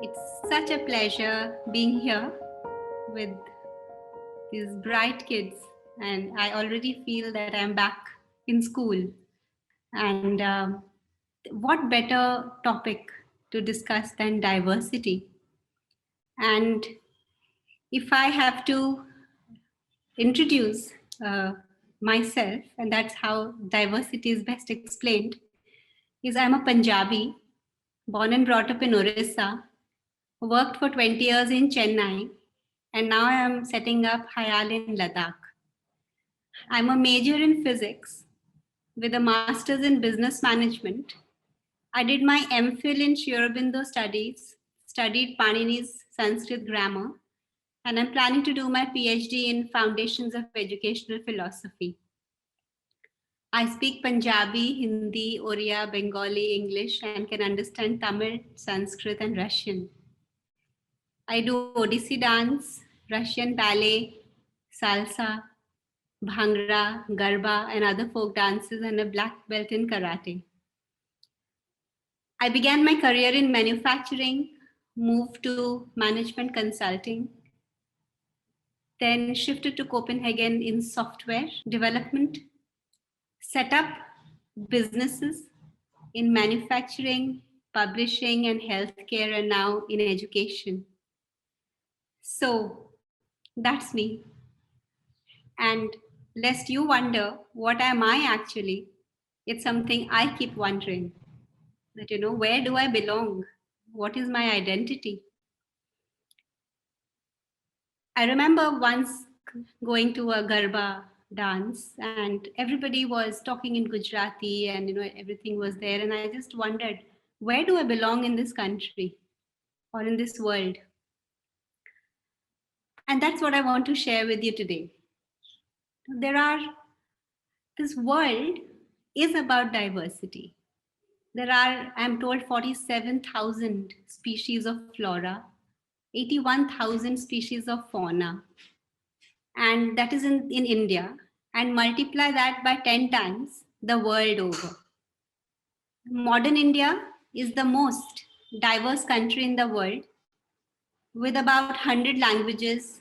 It's such a pleasure being here with these bright kids, and I already feel that I'm back in school. And what better topic to discuss than diversity? And if I have to introduce myself, and that's how diversity is best explained, is I'm a Punjabi, born and brought up in Orissa, worked for 20 years in Chennai, and now I am setting up Hayal in Ladakh. I'm a major in physics with a master's in business management. I did my MPhil in Sri Aurobindo studies, studied Panini's Sanskrit grammar, and I'm planning to do my PhD in Foundations of Educational Philosophy. I speak Punjabi, Hindi, Oriya, Bengali, English, and can understand Tamil, Sanskrit, and Russian. I do Odissi dance, Russian ballet, salsa, bhangra, garba, and other folk dances, and a black belt in karate. I began my career in manufacturing, moved to management consulting, then shifted to Copenhagen in software development, set up businesses in manufacturing, publishing, and healthcare, and now in education. So that's me. And lest you wonder, what am I actually? It's something I keep wondering that, where do I belong? What is my identity? I remember once going to a Garba dance and everybody was talking in Gujarati and, everything was there. And I just wondered, where do I belong in this country or in this world? And that's what I want to share with you today. This world is about diversity. There are, I'm told, 47,000 species of flora, 81,000 species of fauna, and that is in India, and multiply that by 10 times the world over. Modern India is the most diverse country in the world with about 100 languages,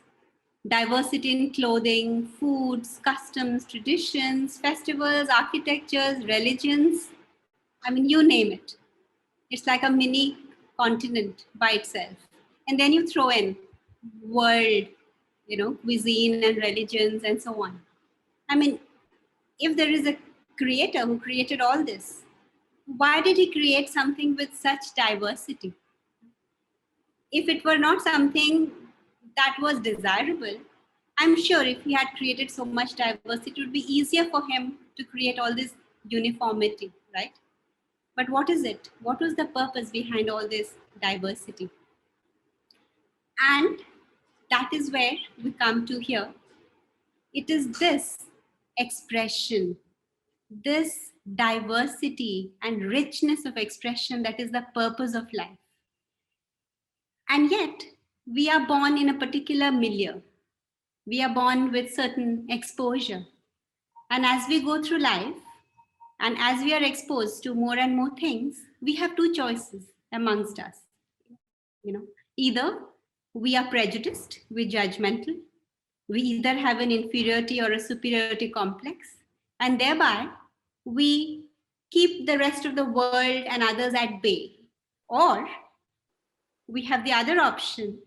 diversity in clothing, foods, customs, traditions, festivals, architectures, religions. I mean, you name it. It's like a mini continent by itself. And then you throw in world, cuisine and religions and so on. I mean, if there is a creator who created all this, why did he create something with such diversity? If it were not something that was desirable, I'm sure if he had created so much diversity, it would be easier for him to create all this uniformity, right? But what is it? What was the purpose behind all this diversity? And that is where we come to here. It is this expression, this diversity and richness of expression that is the purpose of life. And yet, we are born in a particular milieu. We are born with certain exposure. And as we go through life, and as we are exposed to more and more things, we have two choices amongst us. Either we are prejudiced, we're judgmental, we either have an inferiority or a superiority complex, and thereby we keep the rest of the world and others at bay. Or we have the other option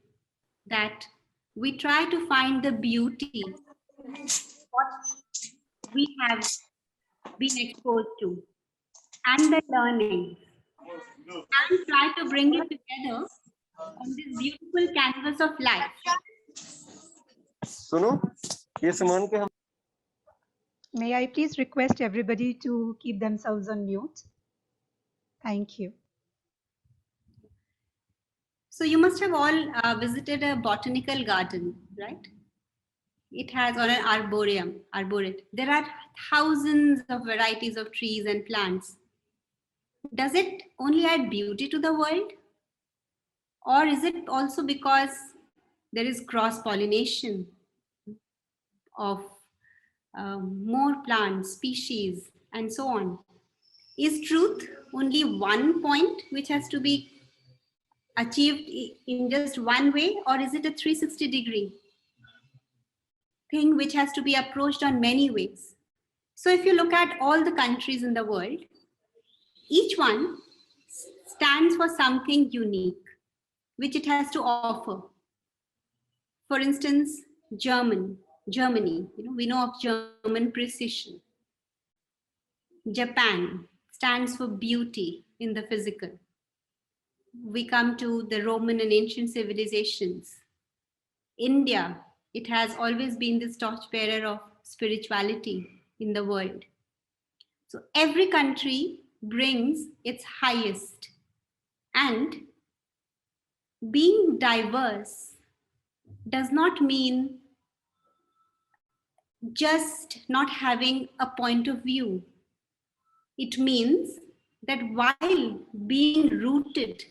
that we try to find the beauty what we have been exposed to and the learning and try to bring it together on this beautiful canvas of life. May I please request everybody to keep themselves on mute? Thank you. So you must have all visited a botanical garden, right? It has, or an arboretum. There are thousands of varieties of trees and plants. Does it only add beauty to the world? Or is it also because there is cross-pollination of more plants, species, and so on? Is truth only one point which has to be achieved in just one way, or is it a 360-degree thing which has to be approached on many ways? So if you look at all the countries in the world, each one stands for something unique, which it has to offer. For instance, Germany, we know of German precision. Japan stands for beauty in the physical. We come to the Roman and ancient civilizations. India, it has always been this torchbearer of spirituality in the world. So every country brings its highest. And being diverse does not mean just not having a point of view. It means that while being rooted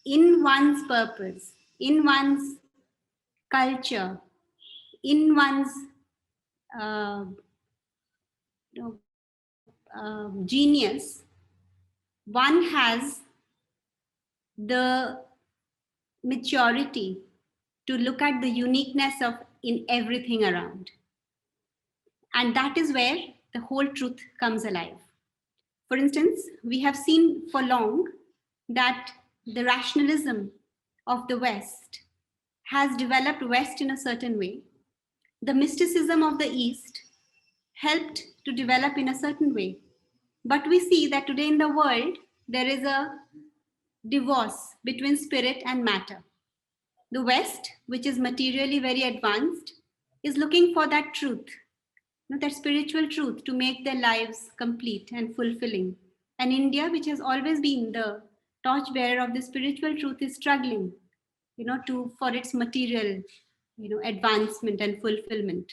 in one's purpose, in one's culture, in one's genius, one has the maturity to look at the uniqueness of in everything around. And that is where the whole truth comes alive. For instance, we have seen for long that the rationalism of the West has developed West in a certain way. The mysticism of the East helped to develop in a certain way. But we see that today in the world, there is a divorce between spirit and matter. The West, which is materially very advanced, is looking for that truth, that spiritual truth to make their lives complete and fulfilling. And India, which has always been the torchbearer of the spiritual truth, is struggling, for its material, advancement and fulfillment.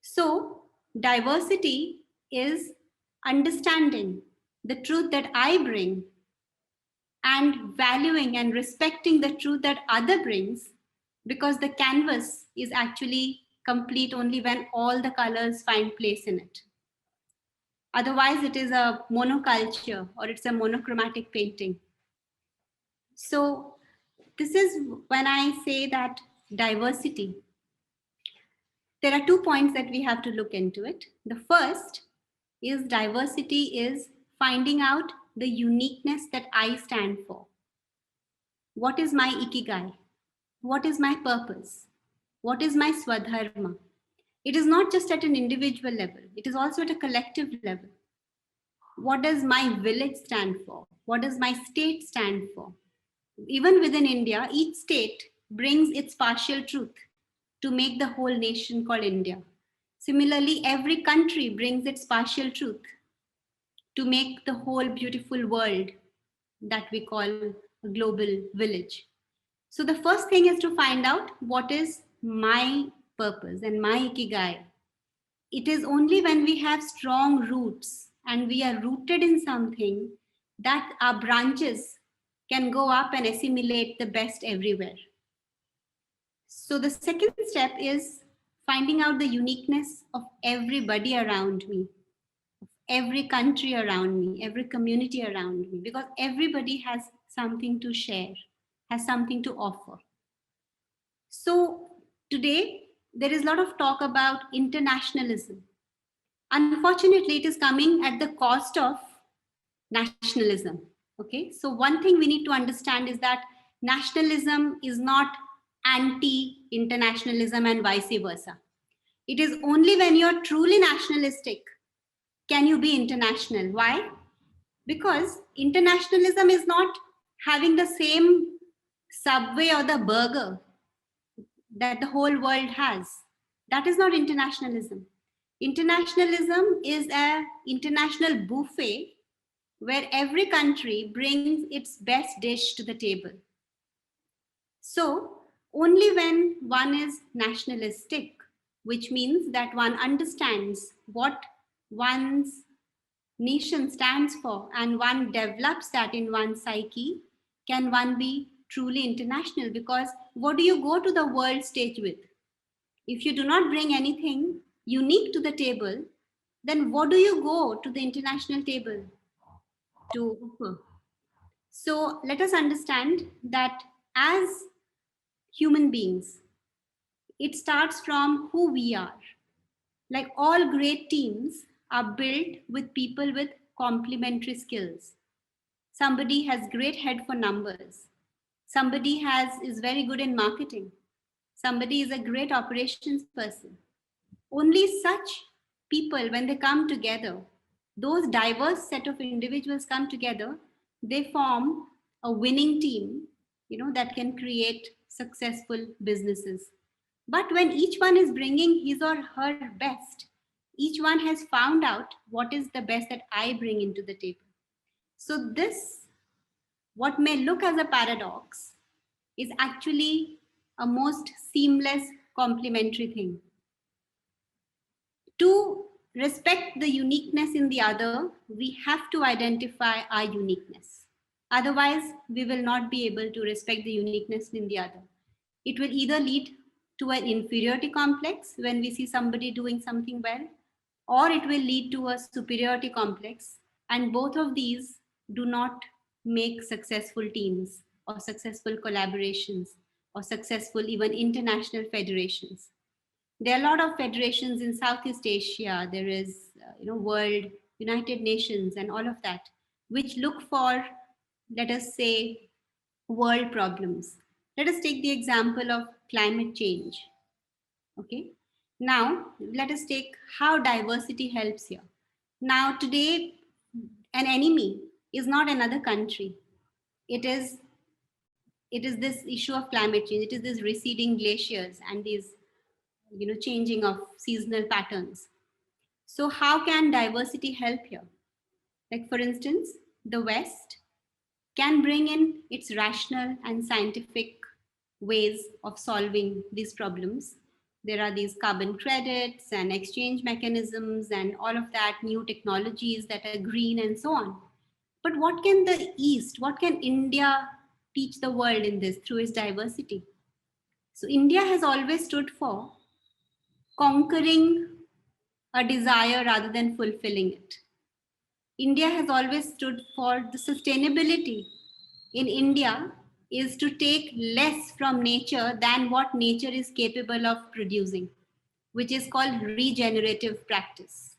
So diversity is understanding the truth that I bring and valuing and respecting the truth that other brings, because the canvas is actually complete only when all the colors find place in it. Otherwise, it is a monoculture or it's a monochromatic painting. So this is when I say that diversity. There are 2 points that we have to look into it. The first is diversity is finding out the uniqueness that I stand for. What is my ikigai? What is my purpose? What is my swadharma? It is not just at an individual level, it is also at a collective level. What does my village stand for? What does my state stand for? Even within India, each state brings its partial truth to make the whole nation called India. Similarly, every country brings its partial truth to make the whole beautiful world that we call a global village. So the first thing is to find out what is my purpose and my ikigai. It is only when we have strong roots and we are rooted in something that our branches can go up and assimilate the best everywhere. So the second step is finding out the uniqueness of everybody around me, every country around me, every community around me, because everybody has something to share, has something to offer. So today, there is a lot of talk about internationalism. Unfortunately, it is coming at the cost of nationalism. Okay, so one thing we need to understand is that nationalism is not anti-internationalism and vice versa. It is only when you're truly nationalistic can you be international. Why? Because internationalism is not having the same subway or the burger that the whole world has. That is not internationalism. Internationalism is an international buffet where every country brings its best dish to the table. So only when one is nationalistic, which means that one understands what one's nation stands for and one develops that in one's psyche, can one be truly international. Because what do you go to the world stage with? If you do not bring anything unique to the table, then what do you go to the international table to offer? So let us understand that as human beings, it starts from who we are. Like all great teams are built with people with complementary skills. Somebody has great head for numbers. Somebody is very good in marketing. Somebody is a great operations person. Only such people, when they come together, those diverse set of individuals come together, they form a winning team, that can create successful businesses. But when each one is bringing his or her best, each one has found out what is the best that I bring into the table. So this, what may look as a paradox, is actually a most seamless complementary thing. To respect the uniqueness in the other, we have to identify our uniqueness. Otherwise, we will not be able to respect the uniqueness in the other. It will either lead to an inferiority complex when we see somebody doing something well, or it will lead to a superiority complex. And both of these do not make successful teams or successful collaborations or successful even international federations. There are a lot of federations in Southeast Asia. There is, World United Nations and all of that, which look for, let us say, world problems. Let us take the example of climate change. Okay. Now, let us take how diversity helps here. Now, today, an enemy is not another country. It is this issue of climate change. It is this receding glaciers and these changing of seasonal patterns. So how can diversity help here? Like for instance, the West can bring in its rational and scientific ways of solving these problems. There are these carbon credits and exchange mechanisms and all of that, new technologies that are green and so on. But what can the East, what can India teach the world in this through its diversity? So India has always stood for conquering a desire rather than fulfilling it. India has always stood for the sustainability. In India is to take less from nature than what nature is capable of producing, which is called regenerative practice.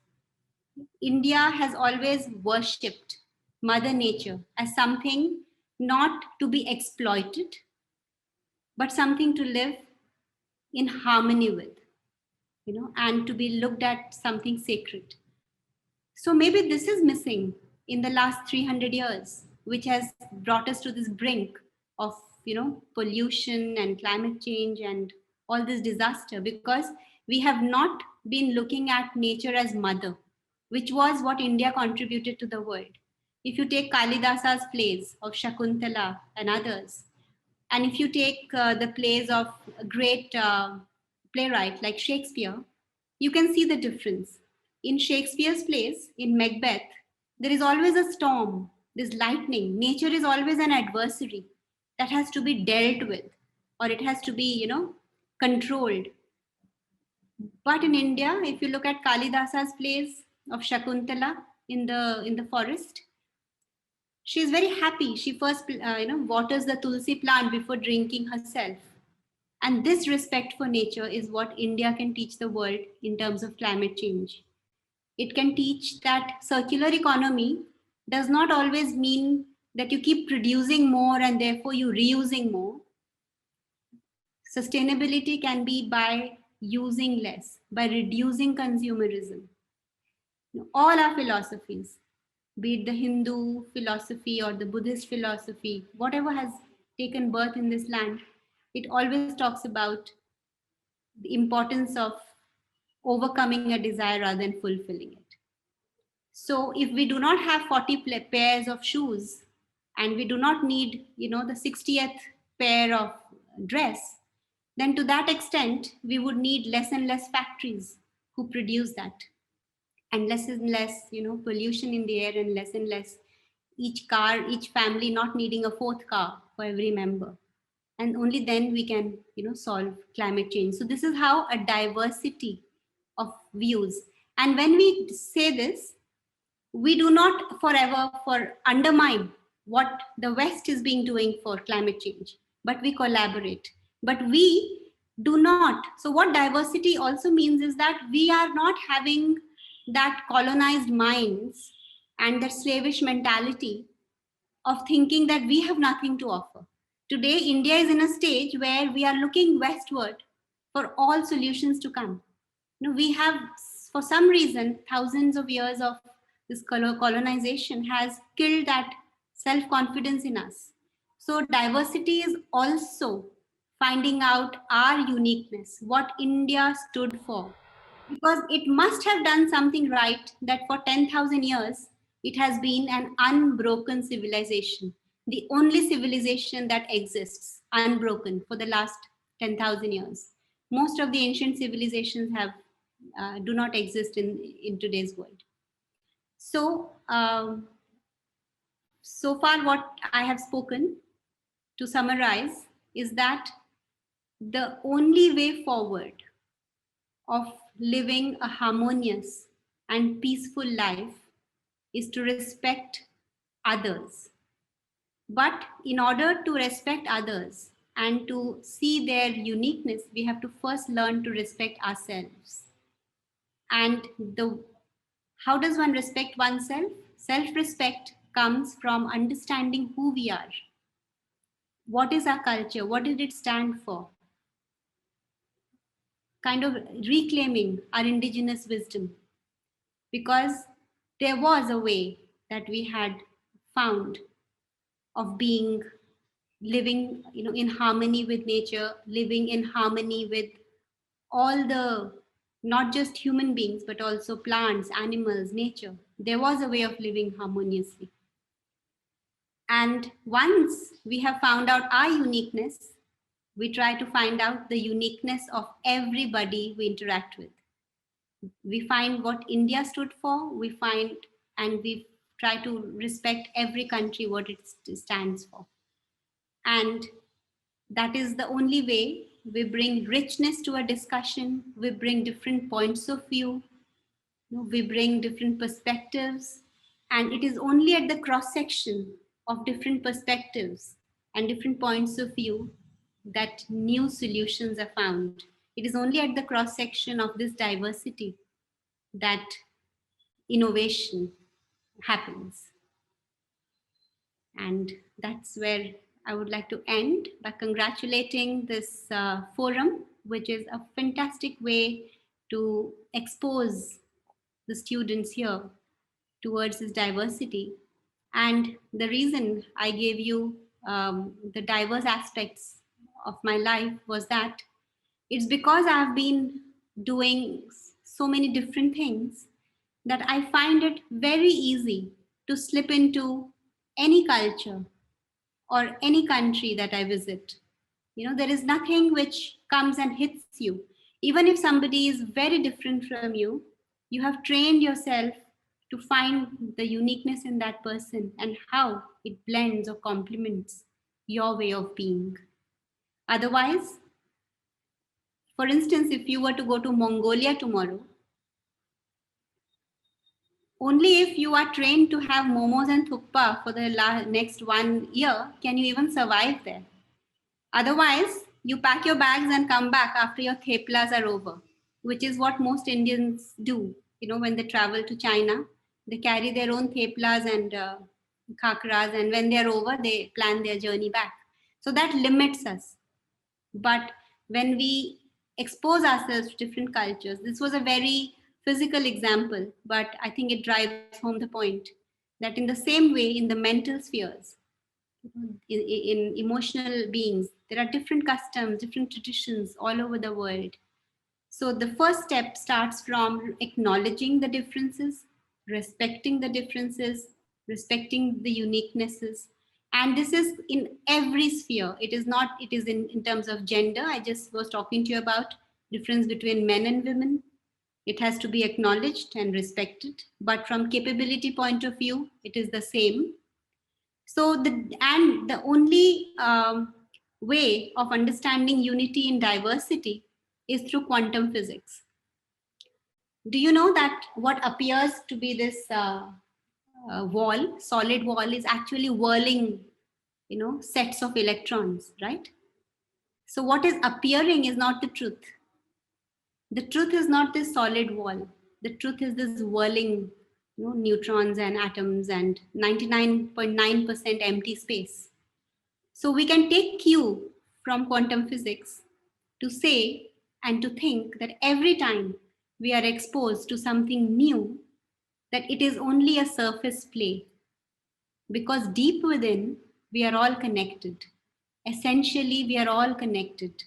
India has always worshipped Mother Nature as something not to be exploited, but something to live in harmony with, and to be looked at something sacred. So maybe this is missing in the last 300 years, which has brought us to this brink of, pollution and climate change and all this disaster, because we have not been looking at nature as mother, which was what India contributed to the world. If you take Kalidasa's plays of Shakuntala and others, and if you take the plays of a great playwright like Shakespeare, you can see the difference. In Shakespeare's plays, in Macbeth, there is always a storm, there's lightning. Nature is always an adversary that has to be dealt with, or it has to be, controlled. But in India, if you look at Kalidasa's plays of Shakuntala in the forest, she is very happy. She first, waters the tulsi plant before drinking herself. And this respect for nature is what India can teach the world in terms of climate change. It can teach that circular economy does not always mean that you keep producing more and therefore you reusing more. Sustainability can be by using less, by reducing consumerism. All our philosophies, be it the Hindu philosophy or the Buddhist philosophy, whatever has taken birth in this land, it always talks about the importance of overcoming a desire rather than fulfilling it. So if we do not have 40 pairs of shoes and we do not need, the 60th pair of dress, then to that extent, we would need less and less factories who produce that, and less, pollution in the air, and less each family not needing a fourth car for every member. And only then we can, solve climate change. So this is how a diversity of views. And when we say this, we do not forever undermine what the West is being doing for climate change, but we collaborate. But we do not. So what diversity also means is that we are not having that colonized minds and that slavish mentality of thinking that we have nothing to offer. Today, India is in a stage where we are looking westward for all solutions to come. We have, for some reason, thousands of years of this colonization has killed that self-confidence in us. So diversity is also finding out our uniqueness, what India stood for, because it must have done something right that for 10,000 years it has been an unbroken civilization, the only civilization that exists unbroken for the last 10,000 years. Most of the ancient civilizations have do not exist in today's world. So so far what I have spoken, to summarize, is that the only way forward of living a harmonious and peaceful life is to respect others. But in order to respect others and to see their uniqueness, we have to first learn to respect ourselves. And how does one respect oneself? Self-respect comes from understanding who we are. What is our culture? What did it stand for? Kind of reclaiming our indigenous wisdom, because there was a way that we had found of being, living in harmony with nature, living in harmony with all the, not just human beings but also plants, animals, nature. There was a way of living harmoniously. And once we have found out our uniqueness, we try to find out the uniqueness of everybody we interact with. We find what India stood for, we find, and we try to respect every country, what it stands for. And that is the only way we bring richness to a discussion, we bring different points of view, we bring different perspectives. And it is only at the cross section of different perspectives and different points of view that new solutions are found. It is only at the cross section of this diversity that innovation happens. And that's where I would like to end by congratulating this forum, which is a fantastic way to expose the students here towards this diversity. And the reason I gave you the diverse aspects of my life was that it's because I've been doing so many different things that I find it very easy to slip into any culture or any country that I visit. There is nothing which comes and hits you. Even if somebody is very different from you, you have trained yourself to find the uniqueness in that person and how it blends or complements your way of being. Otherwise, for instance, if you were to go to Mongolia tomorrow, only if you are trained to have momos and thukpa for the next 1 year can you even survive there. Otherwise, you pack your bags and come back after your theplas are over, which is what most Indians do. When they travel to China, they carry their own theplas and khakras, and when they're over, they plan their journey back. So that limits us. But when we expose ourselves to different cultures, this was a very physical example, but I think it drives home the point that in the same way, in the mental spheres, in emotional beings, there are different customs, different traditions all over the world. So the first step starts from acknowledging the differences, respecting the differences, respecting the uniquenesses. And this is in every sphere. It is not, it is in terms of gender. I just was talking to you about difference between men and women. It has to be acknowledged and respected. But from capability point of view, it is the same. So the only way of understanding unity in diversity is through quantum physics. Do you know that what appears to be this wall, solid wall, is actually whirling, sets of electrons, right? So what is appearing is not the truth. The truth is not this solid wall. The truth is this whirling, neutrons and atoms and 99.9% empty space. So we can take cue from quantum physics to say and to think that every time we are exposed to something new, that it is only a surface play, because deep within we are all connected. Essentially, we are all connected,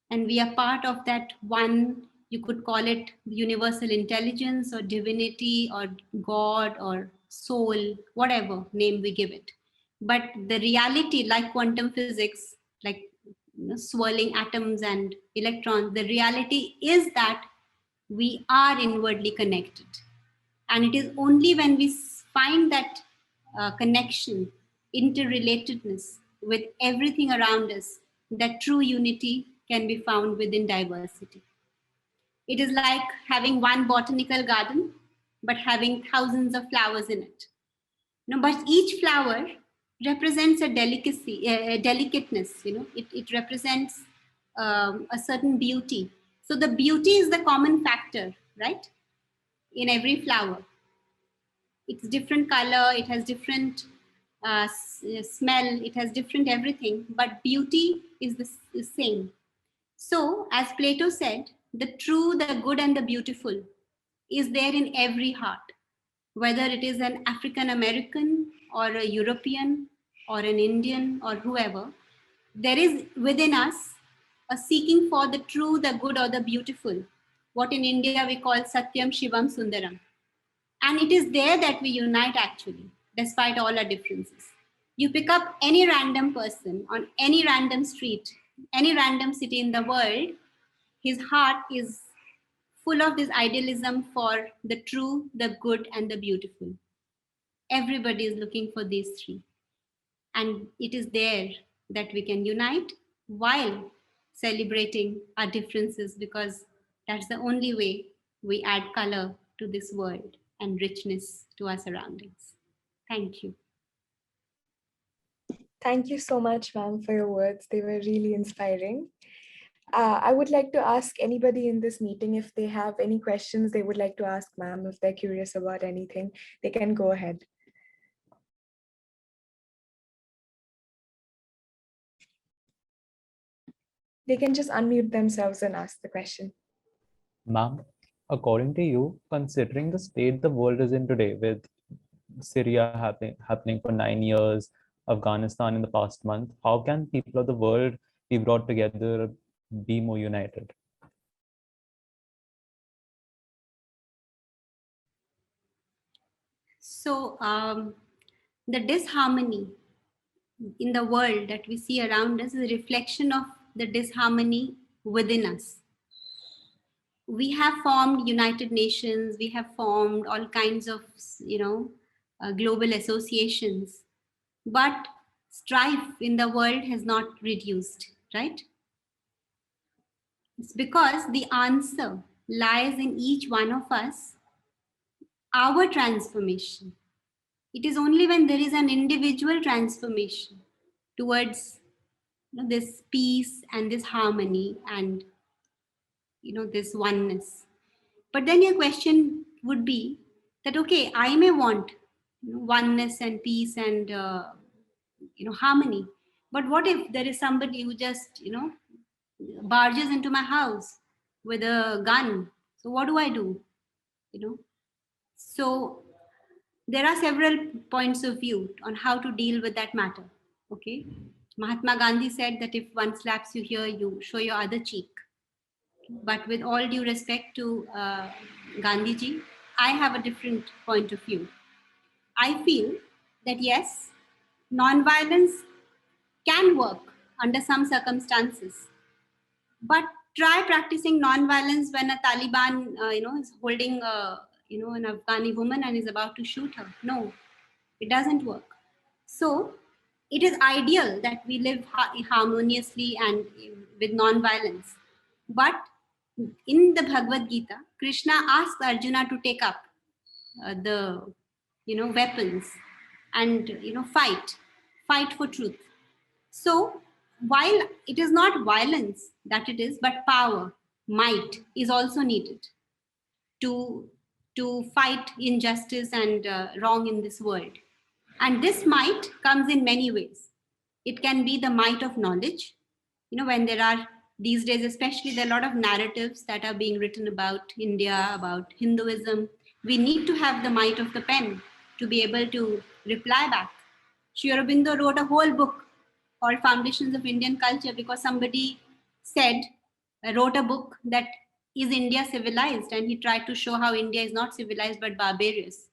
and we are part of that one. You could call it universal intelligence or divinity or God or soul, whatever name we give it. But the reality, like quantum physics, like swirling atoms and electrons, the reality is that we are inwardly connected. And it is only when we find that connection, interrelatedness with everything around us, that true unity can be found within diversity. It is like having one botanical garden, but having thousands of flowers in it. But each flower represents a delicacy, a delicateness. It represents a certain beauty. So the beauty is the common factor, right? In every flower, it's different color, it has different smell, it has different everything, but beauty is the same. So, as Plato said, the true, the good, and the beautiful is there in every heart, whether it is an African American or a European or an Indian or whoever. There is within us a seeking for the true, the good, or the beautiful, what in India we call Satyam Shivam Sundaram. And it is there that we unite actually, despite all our differences. You pick up any random person on any random street, any random city in the world, his heart is full of this idealism for the true, the good, and the beautiful. Everybody is looking for these three. And it is there that we can unite while celebrating our differences, because that's the only way we add color to this world and richness to our surroundings. Thank you. Thank you so much, ma'am, for your words. They were really inspiring. I would like to ask anybody in this meeting if they have any questions they would like to ask ma'am, if they're curious about anything, they can go ahead. They can just unmute themselves and ask the question. Ma'am, according to you, considering the state the world is in today, with Syria happening for 9 years, Afghanistan in the past month, how can people of the world be brought together, be more united? So the disharmony in the world that we see around us is a reflection of the disharmony within us. We have formed United Nations, we have formed all kinds of, global associations, but strife in the world has not reduced, right? It's because the answer lies in each one of us, our transformation. It is only when there is an individual transformation towards this peace and this harmony and this oneness. But then your question would be that, okay, I may want oneness and peace and harmony, but what if there is somebody who just barges into my house with a gun? So what do I do? So there are several points of view on how to deal with that matter. Okay, Mahatma Gandhi said that if one slaps you here, you show your other cheek. But with all due respect to Gandhiji, I have a different point of view. I feel that yes, non-violence can work under some circumstances, but try practicing non-violence when a Taliban, is holding, an Afghani woman and is about to shoot her. No, it doesn't work. So it is ideal that we live harmoniously and with non-violence. But in the Bhagavad Gita, Krishna asks Arjuna to take up the weapons and, fight for truth. So while it is not violence that it is, but power, might is also needed to fight injustice and wrong in this world. And this might comes in many ways. It can be the might of knowledge. When there are these days, especially, there are a lot of narratives that are being written about India, about Hinduism. We need to have the might of the pen to be able to reply back. Sri Aurobindo wrote a whole book called Foundations of Indian Culture because somebody wrote a book that is India civilized, and he tried to show how India is not civilized but barbarous.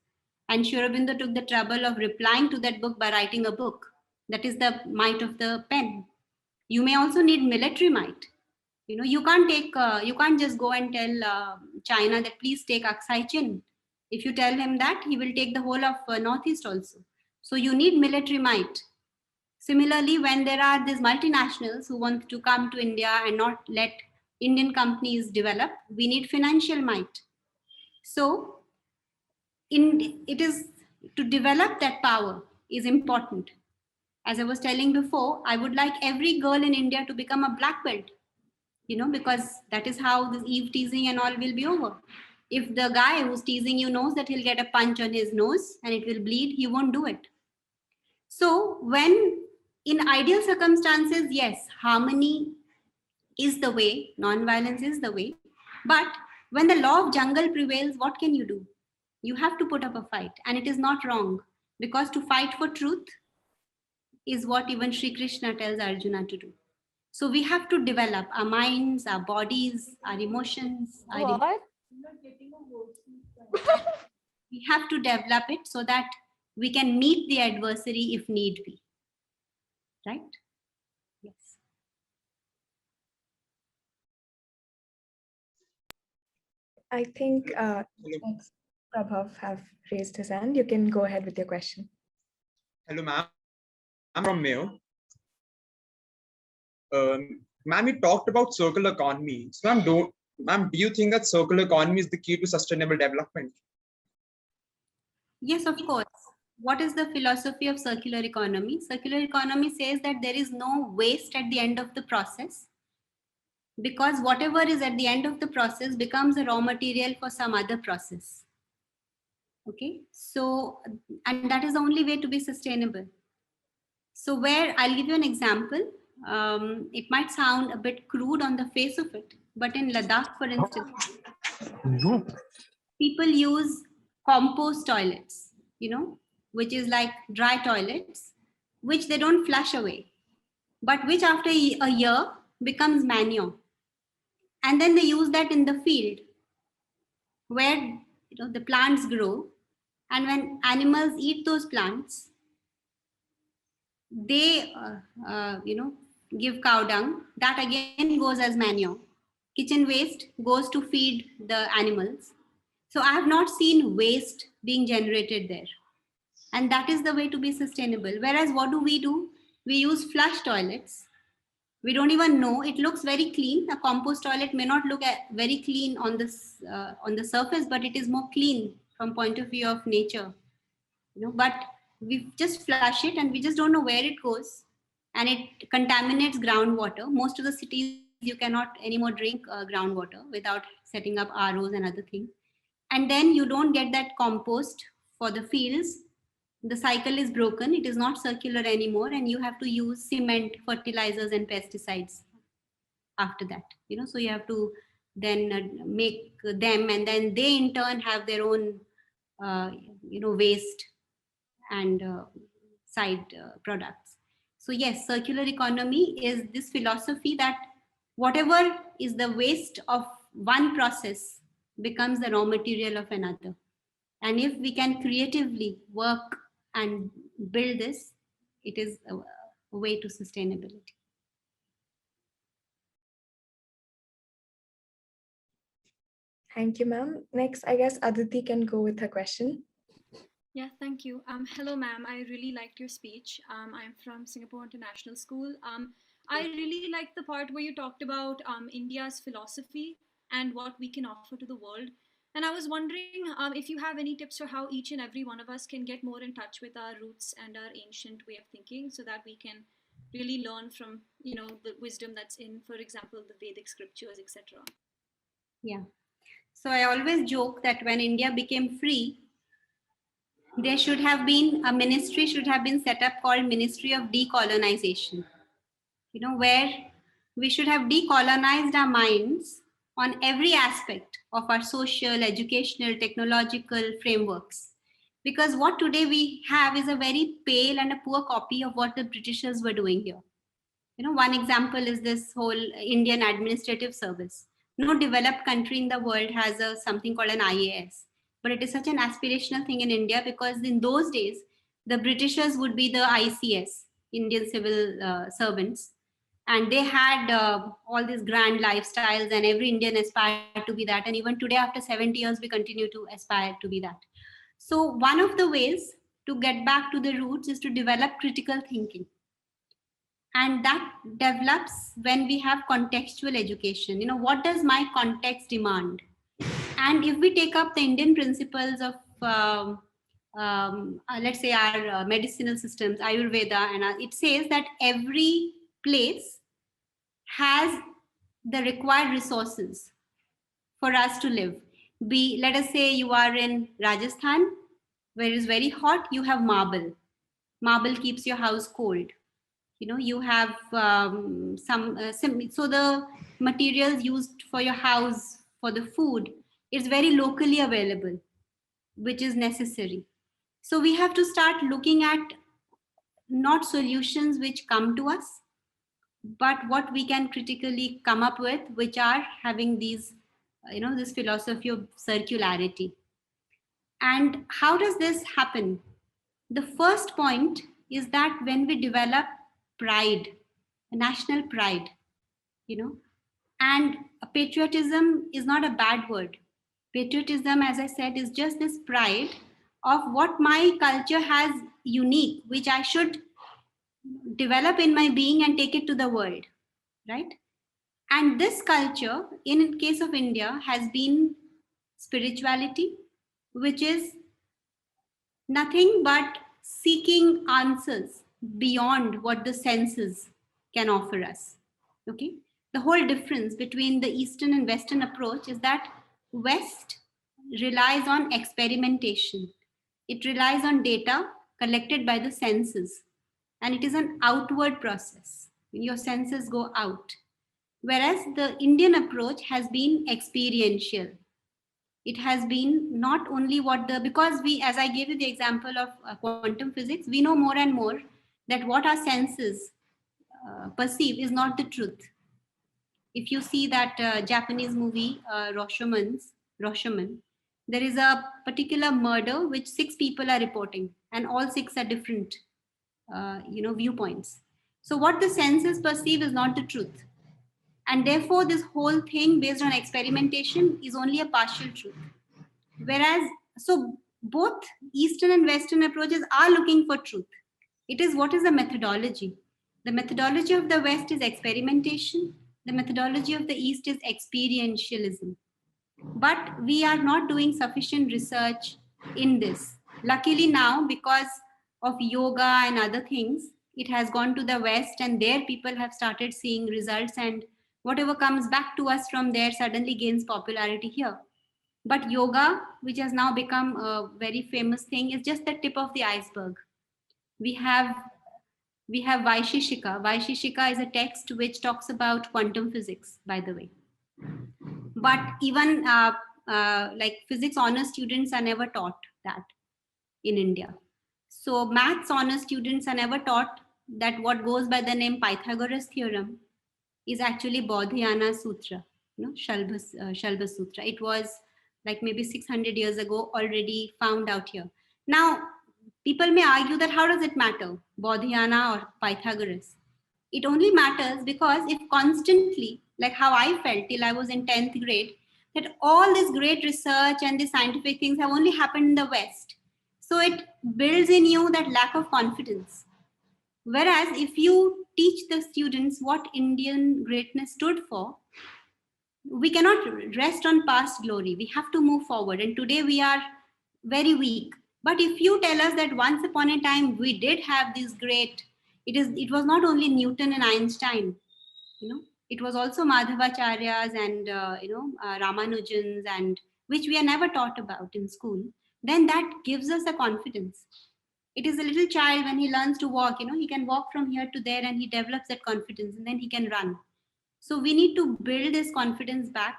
And Sri Aurobindo took the trouble of replying to that book by writing a book. That is the might of the pen. You may also need military might. You can't just go and tell China that please take Aksai Chin. If you tell him that, he will take the whole of Northeast also. So you need military might. Similarly, when there are these multinationals who want to come to India and not let Indian companies develop, we need financial might. So it is to develop that power is important. As I was telling before, I would like every girl in India to become a black belt, because that is how this Eve teasing and all will be over. If the guy who's teasing you knows that he'll get a punch on his nose and it will bleed, he won't do it. So when in ideal circumstances, yes, harmony is the way, non-violence is the way. But when the law of jungle prevails, what can you do? You have to put up a fight, and it is not wrong, because to fight for truth is what even Sri Krishna tells Arjuna to do. So we have to develop our minds, our bodies, our emotions. What? We have to develop it so that we can meet the adversary if need be. Right? Yes. I think next Prabhav have raised his hand. You can go ahead with your question. Hello, ma'am. I'm from Mayo. Ma'am, you talked about circular economy. So, ma'am, do you think that circular economy is the key to sustainable development? Yes, of course. What is the philosophy of circular economy? Circular economy says that there is no waste at the end of the process, because whatever is at the end of the process becomes a raw material for some other process. Okay, so, and that is the only way to be sustainable. So where I'll give you an example. It might sound a bit crude on the face of it, but in Ladakh, for instance, people use compost toilets, which is like dry toilets, which they don't flush away, but which after a year becomes manure. And then they use that in the field where the plants grow. And when animals eat those plants, they give cow dung. That again goes as manure. Kitchen waste goes to feed the animals. So I have not seen waste being generated there. And that is the way to be sustainable. Whereas what do? We use flush toilets. We don't even know. It looks very clean. A compost toilet may not look very clean on the surface, but it is more clean from point of view of nature. But we just flush it and we just don't know where it goes, and it contaminates groundwater. Most of the cities, you cannot anymore drink groundwater without setting up ROs and other things. And then you don't get that compost for the fields. The cycle is broken. It is not circular anymore, and you have to use cement, fertilizers, and pesticides after that. So you have to then make them, and then they in turn have their own waste and side products. So yes, circular economy is this philosophy that whatever is the waste of one process becomes the raw material of another. And if we can creatively work and build this, it is a way to sustainability. Thank you, ma'am. Next, I guess Aditi can go with her question. Yeah, thank you. Hello, ma'am. I really liked your speech. I'm from Singapore International School. I really liked the part where you talked about India's philosophy and what we can offer to the world. And I was wondering if you have any tips for how each and every one of us can get more in touch with our roots and our ancient way of thinking, so that we can really learn from, the wisdom that's in, for example, the Vedic scriptures, etc. Yeah. So I always joke that when India became free, there should have been a ministry should have been set up called Ministry of Decolonization, where we should have decolonized our minds on every aspect of our social, educational, technological frameworks. Because what today we have is a very pale and a poor copy of what the Britishers were doing here. One example is this whole Indian Administrative Service. No developed country in the world has something called an IAS, but it is such an aspirational thing in India because in those days, the Britishers would be the ICS, Indian Civil Servants, and they had all these grand lifestyles, and every Indian aspired to be that. And even today, after 70 years, we continue to aspire to be that. So one of the ways to get back to the roots is to develop critical thinking. And that develops when we have contextual education. What does my context demand? And if we take up the Indian principles of let's say our medicinal systems, Ayurveda, and it says that every place has the required resources for us to live. Let us say you are in Rajasthan, where it is very hot, you have marble. Marble keeps your house cold. You have so the materials used for your house, for the food, is very locally available, which is necessary. So we have to start looking at not solutions which come to us, but what we can critically come up with, which are having these, this philosophy of circularity. And how does this happen? The first point is that when we develop pride, national pride, and patriotism is not a bad word. Patriotism, as I said, is just this pride of what my culture has unique, which I should develop in my being and take it to the world, right? And this culture, in case of India, has been spirituality, which is nothing but seeking answers beyond what the senses can offer us. Okay, the whole difference between the Eastern and Western approach is that West relies on experimentation. It relies on data collected by the senses, and it is an outward process. Your senses go out. Whereas the Indian approach has been experiential. It has been not only because we, as I gave you the example of quantum physics, we know more and more that what our senses perceive is not the truth. If you see that Japanese movie, Rashomon, there is a particular murder which 6 people are reporting, and all 6 are different, viewpoints. So what the senses perceive is not the truth. And therefore, this whole thing based on experimentation is only a partial truth. Whereas, so both Eastern and Western approaches are looking for truth. It is what is the methodology? The methodology of the West is experimentation. The methodology of the East is experientialism. But we are not doing sufficient research in this. Luckily now, because of yoga and other things, it has gone to the West, and there people have started seeing results, and whatever comes back to us from there suddenly gains popularity here. But yoga, which has now become a very famous thing, is just the tip of the iceberg. We have Vaisheshika. Vaisheshika is a text which talks about quantum physics, by the way. But even like physics honor students are never taught that in India. So maths honor students are never taught that what goes by the name Pythagoras theorem is actually Bodhayana Sutra, Shalbha Sutra. It was like maybe 600 years ago already found out here. Now, people may argue that how does it matter, Bodhayana or Pythagoras? It only matters because if constantly, like how I felt till I was in 10th grade, that all this great research and the scientific things have only happened in the West. So it builds in you that lack of confidence. Whereas if you teach the students what Indian greatness stood for, we cannot rest on past glory. We have to move forward. And today we are very weak. But if you tell us that once upon a time we did have this great, it was not only Newton and Einstein, it was also Madhavacharyas and Ramanujans, and which we are never taught about in school. Then that gives us a confidence. It is a little child when he learns to walk, he can walk from here to there and he develops that confidence and then he can run. So we need to build this confidence back.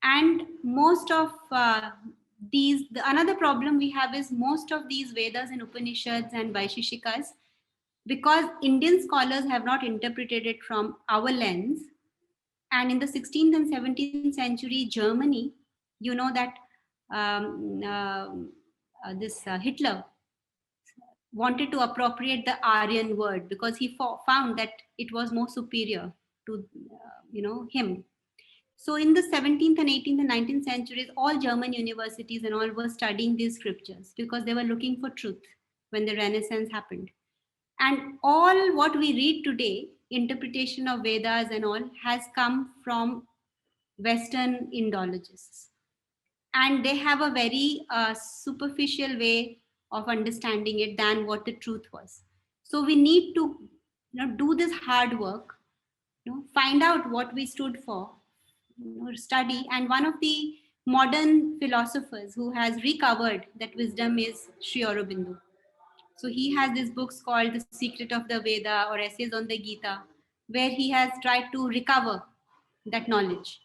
And most of another problem we have is most of these Vedas and Upanishads and Vaisheshikas, because Indian scholars have not interpreted it from our lens. And in the 16th and 17th century Germany, you know that Hitler wanted to appropriate the Aryan word because he found that it was more superior to him. So in the 17th and 18th and 19th centuries, all German universities and all were studying these scriptures because they were looking for truth when the Renaissance happened. And all what we read today, interpretation of Vedas and all, has come from Western Indologists. And they have a very superficial way of understanding it than what the truth was. So we need to do this hard work, find out what we stood for, study. And one of the modern philosophers who has recovered that wisdom is Sri Aurobindo. So he has these books called The Secret of the Veda or Essays on the Gita, where he has tried to recover that knowledge.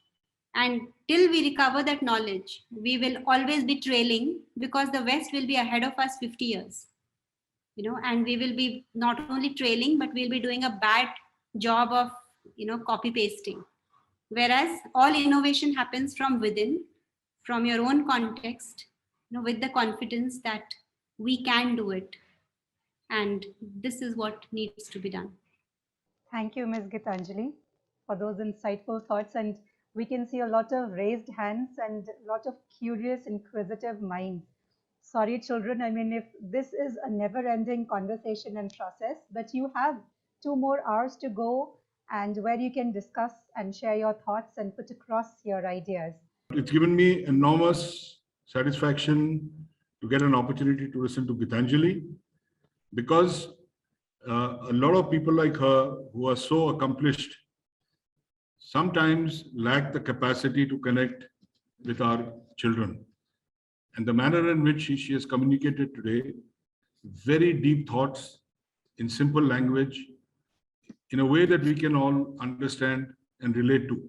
And till we recover that knowledge, we will always be trailing because the West will be ahead of us 50 years. And we will be not only trailing, but we'll be doing a bad job of, copy pasting. Whereas all innovation happens from within, from your own context, with the confidence that we can do it. And this is what needs to be done. Thank you, Ms. Gitanjali, for those insightful thoughts. And we can see a lot of raised hands and a lot of curious, inquisitive minds. Sorry, children, I mean, if this is a never-ending conversation and process, but you have 2 more hours to go and where you can discuss and share your thoughts and put across your ideas. It's given me enormous satisfaction to get an opportunity to listen to Gitanjali, because a lot of people like her who are so accomplished sometimes lack the capacity to connect with our children. And the manner in which she has communicated today, very deep thoughts in simple language, in a way that we can all understand and relate to.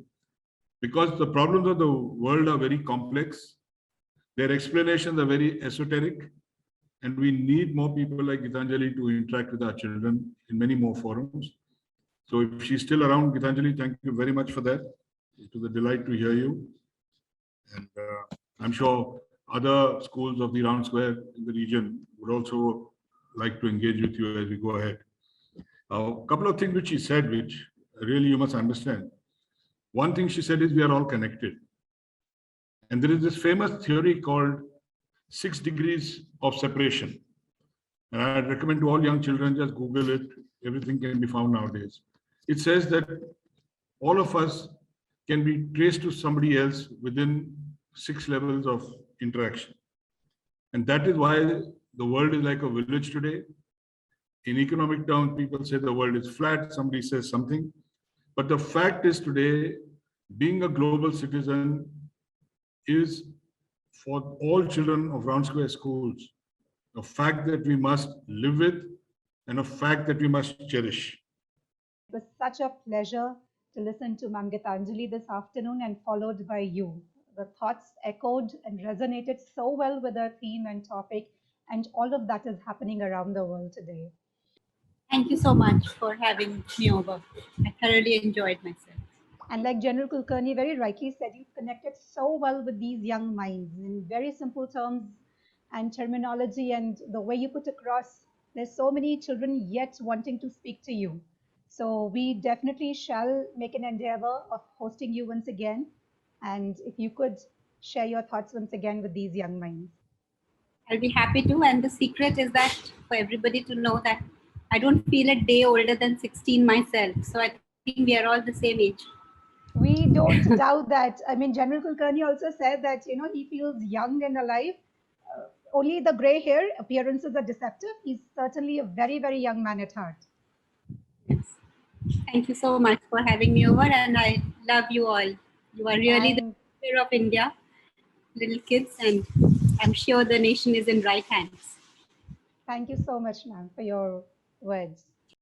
Because the problems of the world are very complex, their explanations are very esoteric, and we need more people like Gitanjali to interact with our children in many more forums. So if she's still around, Gitanjali, thank you very much for that. It was a delight to hear you. And I'm sure other schools of the Round Square in the region would also like to engage with you as we go ahead. A couple of things which she said, which really you must understand. One thing she said is we are all connected. And there is this famous theory called 6 degrees of separation. And I recommend to all young children, just Google it. Everything can be found nowadays. It says that all of us can be traced to somebody else within 6 levels of interaction. And that is why the world is like a village today. In economic terms, people say the world is flat, somebody says something. But the fact is today, being a global citizen is, for all children of Round Square schools, a fact that we must live with and a fact that we must cherish. It was such a pleasure to listen to Ma'am Gitanjali this afternoon and followed by you. The thoughts echoed and resonated so well with our theme and topic, and all of that is happening around the world today. Thank you so much for having me over. I thoroughly enjoyed myself. And like General Kulkarni very rightly said, you've connected so well with these young minds in very simple terms and terminology, and the way you put across, there's so many children yet wanting to speak to you. So we definitely shall make an endeavor of hosting you once again. And if you could share your thoughts once again with these young minds. I'll be happy to. And the secret is that for everybody to know that I don't feel a day older than 16 myself. So I think we are all the same age. We don't doubt that. I mean, General Kulkarni also said that, he feels young and alive. Only the gray hair appearances are deceptive. He's certainly a very, very young man at heart. Yes. Thank you so much for having me over, and I love you all. You are really the future of India, little kids, and I'm sure the nation is in right hands. Thank you so much, ma'am, for your words.